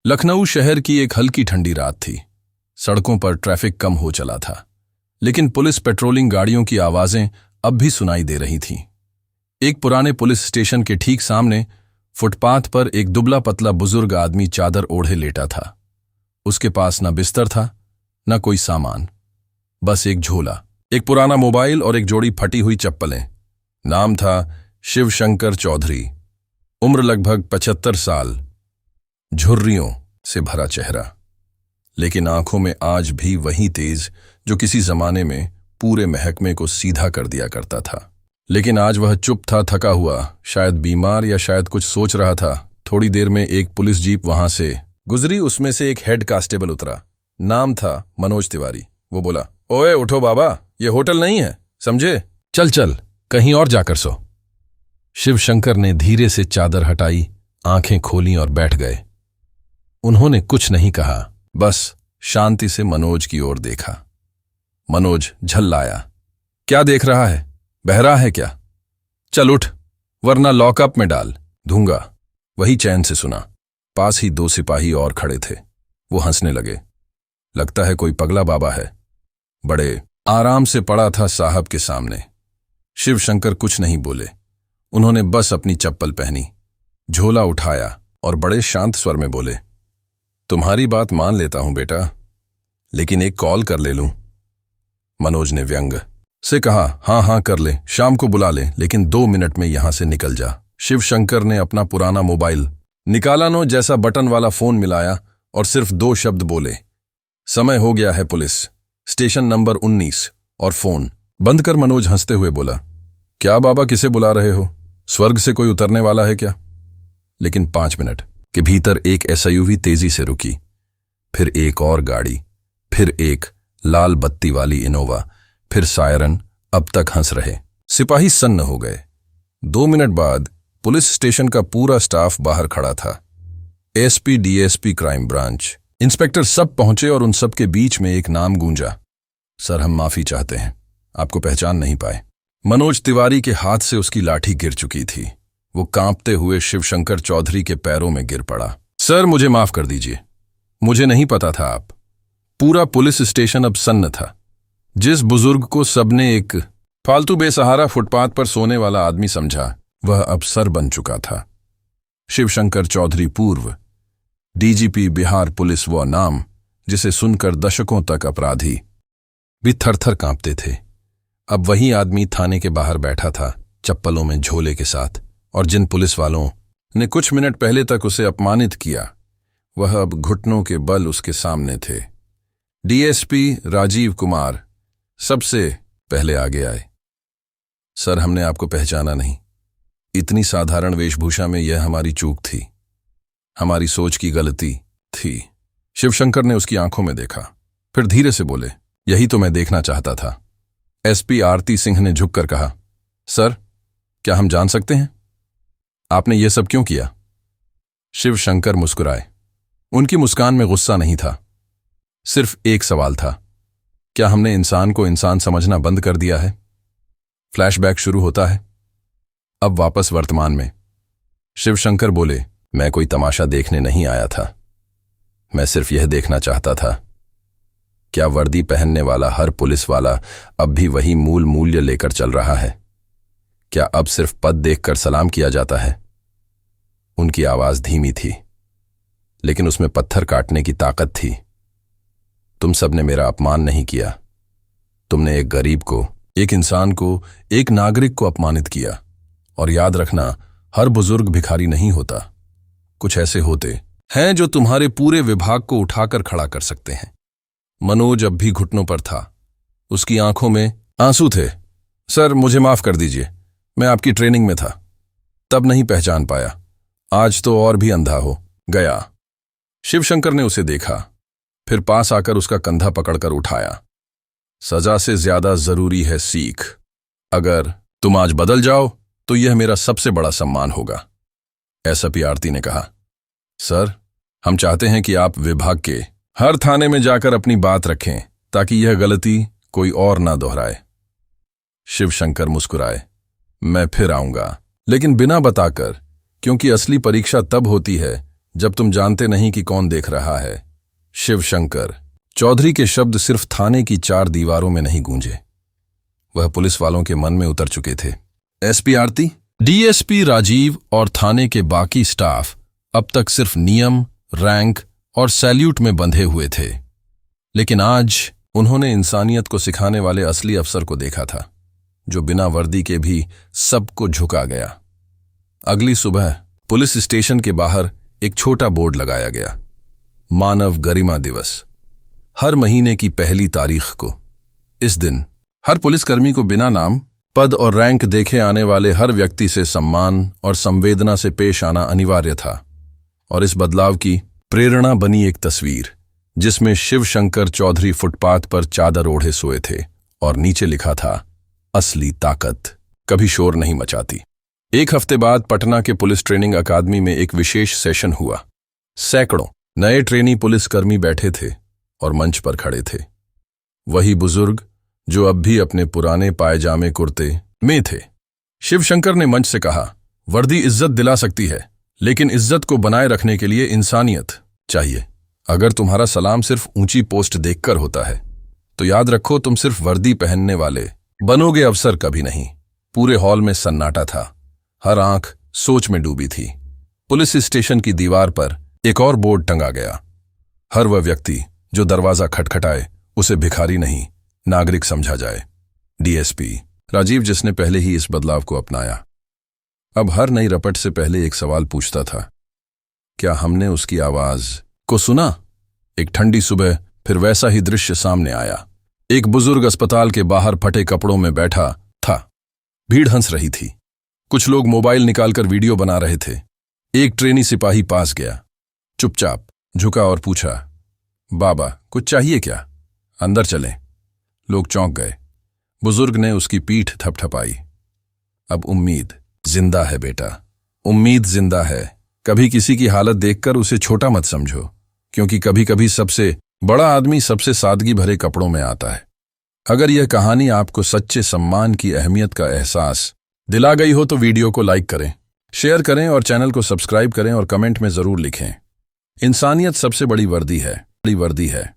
लखनऊ शहर की एक हल्की ठंडी रात थी। सड़कों पर ट्रैफिक कम हो चला था, लेकिन पुलिस पेट्रोलिंग गाड़ियों की आवाजें अब भी सुनाई दे रही थीं। एक पुराने पुलिस स्टेशन के ठीक सामने फुटपाथ पर एक दुबला पतला बुजुर्ग आदमी चादर ओढ़े लेटा था। उसके पास न बिस्तर था, न कोई सामान, बस एक झोला, एक पुराना मोबाइल और एक जोड़ी फटी हुई चप्पलें। नाम था शिवशंकर चौधरी। उम्र लगभग 75 साल। झुर्रियों से भरा चेहरा, लेकिन आंखों में आज भी वही तेज जो किसी जमाने में पूरे महकमे को सीधा कर दिया करता था। लेकिन आज वह चुप था, थका हुआ, शायद बीमार या शायद कुछ सोच रहा था। थोड़ी देर में एक पुलिस जीप वहां से गुजरी। उसमें से एक हेड कांस्टेबल उतरा। नाम था मनोज तिवारी। वो बोला, ओए उठो बाबा, ये होटल नहीं है, समझे? चल चल, कहीं और जाकर सो। शिवशंकर ने धीरे से चादर हटाई, आंखें खोलीं और बैठ गए। उन्होंने कुछ नहीं कहा, बस शांति से मनोज की ओर देखा। मनोज झल्लाया, क्या देख रहा है? बहरा है क्या? चल उठ, वरना लॉकअप में डाल दूंगा। वही चैन से सुना। पास ही 2 सिपाही और खड़े थे। वो हंसने लगे। लगता है कोई पगला बाबा है। बड़े आराम से पड़ा था साहब के सामने। शिवशंकर कुछ नहीं बोले। उन्होंने बस अपनी चप्पल पहनी, झोला उठाया और बड़े शांत स्वर में बोले, तुम्हारी बात मान लेता हूं बेटा, लेकिन एक कॉल कर ले लूं? मनोज ने व्यंग से कहा, हां हां कर ले, शाम को बुला ले, लेकिन 2 मिनट में यहां से निकल जा। शिवशंकर ने अपना पुराना मोबाइल निकाला, नो जैसा बटन वाला फोन मिलाया और सिर्फ 2 शब्द बोले, समय हो गया है पुलिस, स्टेशन नंबर 19, और फोन बंद कर मनोज हंसते हुए बोला, क्या बाबा, किसे बुला रहे हो? स्वर्ग से कोई उतरने वाला है क्या? लेकिन 5 मिनट के भीतर एक एसयूवी तेजी से रुकी, फिर एक और गाड़ी, फिर एक लाल बत्ती वाली इनोवा, फिर सायरन। अब तक हंस रहे सिपाही सन्न हो गए। 2 मिनट बाद पुलिस स्टेशन का पूरा स्टाफ बाहर खड़ा था। SP, DSP, crime branch, inspector सब पहुंचे और उन सब के बीच में एक नाम गूंजा, सर हम माफी चाहते हैं, आपको पहचान नहीं पाए। मनोज तिवारी के हाथ से उसकी लाठी गिर चुकी थी। वो कांपते हुए शिवशंकर चौधरी के पैरों में गिर पड़ा। सर मुझे माफ कर दीजिए, मुझे नहीं पता था आप। पूरा पुलिस स्टेशन अब सन्न था। जिस बुजुर्ग को सबने एक फालतू बेसहारा फुटपाथ पर सोने वाला आदमी समझा, वह अब सर बन चुका था। शिवशंकर चौधरी, पूर्व डीजीपी बिहार पुलिस, वो नाम जिसे सुनकर दशकों तक अपराधी भी थरथर कांपते थे। अब वही आदमी थाने के बाहर बैठा था, चप्पलों में झोले के साथ, और जिन पुलिस वालों ने कुछ मिनट पहले तक उसे अपमानित किया, वह अब घुटनों के बल उसके सामने थे। डीएसपी राजीव कुमार सबसे पहले आगे आए। सर हमने आपको पहचाना नहीं, इतनी साधारण वेशभूषा में यह हमारी चूक थी, हमारी सोच की गलती थी। शिवशंकर ने उसकी आंखों में देखा, फिर धीरे से बोले, यही तो मैं देखना चाहता था। एसपी आरती सिंह ने झुककर कहा, सर क्या हम जान सकते हैं आपने ये सब क्यों किया? शिवशंकर मुस्कुराए। उनकी मुस्कान में गुस्सा नहीं था, सिर्फ एक सवाल था, क्या हमने इंसान को इंसान समझना बंद कर दिया है? फ्लैशबैक शुरू होता है। अब वापस वर्तमान में। शिवशंकर बोले, मैं कोई तमाशा देखने नहीं आया था, मैं सिर्फ यह देखना चाहता था, क्या वर्दी पहनने वाला हर पुलिस वाला अब भी वही मूल मूल्य लेकर चल रहा है? क्या अब सिर्फ पद देखकर सलाम किया जाता है? उनकी आवाज धीमी थी, लेकिन उसमें पत्थर काटने की ताकत थी। तुम सबने मेरा अपमान नहीं किया, तुमने एक गरीब को, एक इंसान को, एक नागरिक को अपमानित किया। और याद रखना, हर बुजुर्ग भिखारी नहीं होता, कुछ ऐसे होते हैं जो तुम्हारे पूरे विभाग को उठाकर खड़ा कर सकते हैं। मनोज अब भी घुटनों पर था, उसकी आंखों में आंसू थे। सर मुझे माफ कर दीजिए, मैं आपकी ट्रेनिंग में था, तब नहीं पहचान पाया, आज तो और भी अंधा हो गया। शिवशंकर ने उसे देखा, फिर पास आकर उसका कंधा पकड़कर उठाया। सजा से ज्यादा जरूरी है सीख। अगर तुम आज बदल जाओ तो यह मेरा सबसे बड़ा सम्मान होगा। एसपी आरती ने कहा, सर हम चाहते हैं कि आप विभाग के हर थाने में जाकर अपनी बात रखें, ताकि यह गलती कोई और ना दोहराए। शिवशंकर मुस्कुराए, मैं फिर आऊंगा, लेकिन बिना बताकर, क्योंकि असली परीक्षा तब होती है जब तुम जानते नहीं कि कौन देख रहा है। शिवशंकर चौधरी के शब्द सिर्फ थाने की 4 दीवारों में नहीं गूंजे, वह पुलिस वालों के मन में उतर चुके थे। एसपी आरती, डीएसपी राजीव और थाने के बाकी स्टाफ अब तक सिर्फ नियम, रैंक और सैल्यूट में बंधे हुए थे, लेकिन आज उन्होंने इंसानियत को सिखाने वाले असली अफसर को देखा था, जो बिना वर्दी के भी सबको झुका गया। अगली सुबह पुलिस स्टेशन के बाहर एक छोटा बोर्ड लगाया गया, मानव गरिमा दिवस, हर महीने की पहली तारीख को। इस दिन हर पुलिसकर्मी को बिना नाम, पद और रैंक देखे आने वाले हर व्यक्ति से सम्मान और संवेदना से पेश आना अनिवार्य था। और इस बदलाव की प्रेरणा बनी एक तस्वीर, जिसमें शिवशंकर चौधरी फुटपाथ पर चादर ओढ़े सोए थे और नीचे लिखा था, असली ताकत कभी शोर नहीं मचाती। एक हफ्ते बाद पटना के पुलिस ट्रेनिंग अकादमी में एक विशेष सेशन हुआ। सैकड़ों नए ट्रेनी पुलिसकर्मी बैठे थे और मंच पर खड़े थे वही बुजुर्ग जो अब भी अपने पुराने पायजामे कुर्ते में थे। शिवशंकर ने मंच से कहा, वर्दी इज्जत दिला सकती है, लेकिन इज्जत को बनाए रखने के लिए इंसानियत चाहिए। अगर तुम्हारा सलाम सिर्फ ऊंची पोस्ट देखकर होता है, तो याद रखो तुम सिर्फ वर्दी पहनने वाले बनोगे, अफसर कभी नहीं। पूरे हॉल में सन्नाटा था, हर आंख सोच में डूबी थी। पुलिस स्टेशन की दीवार पर एक और बोर्ड टंगा गया, हर वह व्यक्ति जो दरवाजा खटखटाए उसे भिखारी नहीं नागरिक समझा जाए। डीएसपी राजीव, जिसने पहले ही इस बदलाव को अपनाया, अब हर नई रपट से पहले एक सवाल पूछता था, क्या हमने उसकी आवाज को सुना? एक ठंडी सुबह फिर वैसा ही दृश्य सामने आया। एक बुजुर्ग अस्पताल के बाहर फटे कपड़ों में बैठा था। भीड़ हंस रही थी, कुछ लोग मोबाइल निकालकर वीडियो बना रहे थे। एक ट्रेनी सिपाही पास गया, चुपचाप झुका और पूछा, बाबा कुछ चाहिए क्या? अंदर चलें। लोग चौंक गए। बुजुर्ग ने उसकी पीठ थपथपाई। अब उम्मीद जिंदा है बेटा, उम्मीद जिंदा है। कभी किसी की हालत देखकर उसे छोटा मत समझो, क्योंकि कभी कभी सबसे बड़ा आदमी सबसे सादगी भरे कपड़ों में आता है। अगर यह कहानी आपको सच्चे सम्मान की अहमियत का एहसास दिला गई हो तो वीडियो को लाइक करें, शेयर करें और चैनल को सब्सक्राइब करें और कमेंट में जरूर लिखें, इंसानियत सबसे बड़ी वर्दी है।